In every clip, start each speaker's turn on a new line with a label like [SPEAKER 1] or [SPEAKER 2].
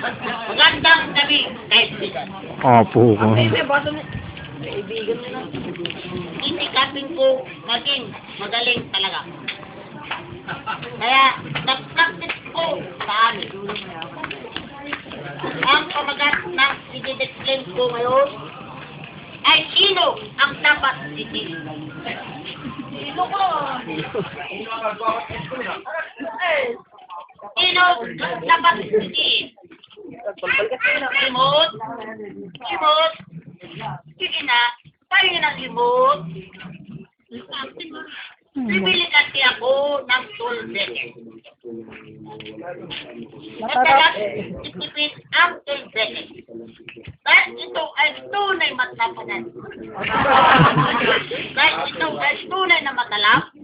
[SPEAKER 1] Magandang gabi, kaibigan.
[SPEAKER 2] Opo.
[SPEAKER 1] Kaibigan mo na. Isikapin ko maging magaling talaga. Kaya, nag-practice ko sa amin. Ang pamagat ng i-declaim ko ngayon ay sino ang dapat sisihin. Sino ko? Sino ang dapat sisihin? Simot? Simot? Sige na. Tayo na simot. Bibili kasi ako ng tulbeke. Madalas itipid ang tulbeke. Dahil ito ay tunay matlapanan. Dahil ito ay tunay na matalap.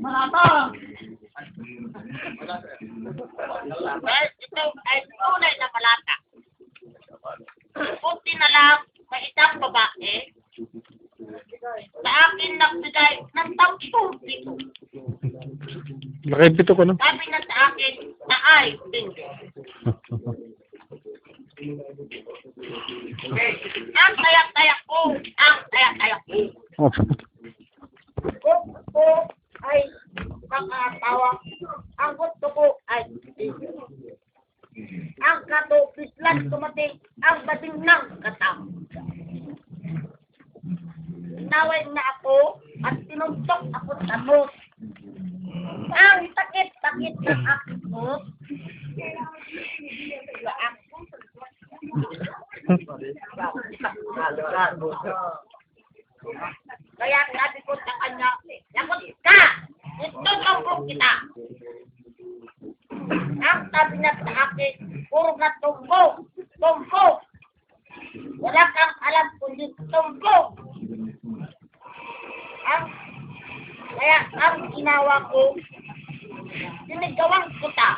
[SPEAKER 1] Dahil ito ay tunay na malata. Kunti na lang sa isang babae, sa akin nagbigay ng 10 pito.
[SPEAKER 2] Nakipito ko na.
[SPEAKER 1] Sabi na sa akin na ay bingo. Ang tayak-tayak ko, ang tayak-tayak ko.
[SPEAKER 2] Opo.
[SPEAKER 1] Kung gusto ay makatawa, ang gusto ko ay bingo. Ang kato, bislan tumating ang bading ng katang. Naway na ako at tinuntok ako sa nose. Ang takit-takit ng aking nose. Kaya sabi ko sa kanya, lagot ka! Itutumbok kita! Ang sabi niya sa akin, puro na tumbok! Tumbok! Wala kang alam kundi tumbok! Kaya ang ginawa ko, sinigawang kita.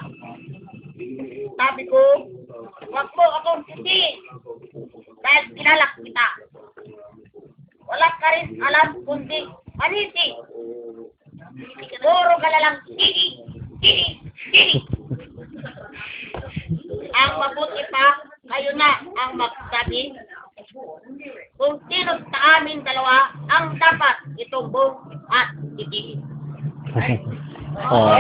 [SPEAKER 1] Sabi ko, wag mo akong sisihin dahil kinalak kita. Wala ka rin alam kundi manisi. Puro ka na lang sisi, sisi, sisi. Ang mabuti pa, kayo na ang magsabi kung sino sa amin dalawa ang dapat itumbong at sisihin.
[SPEAKER 2] Oh.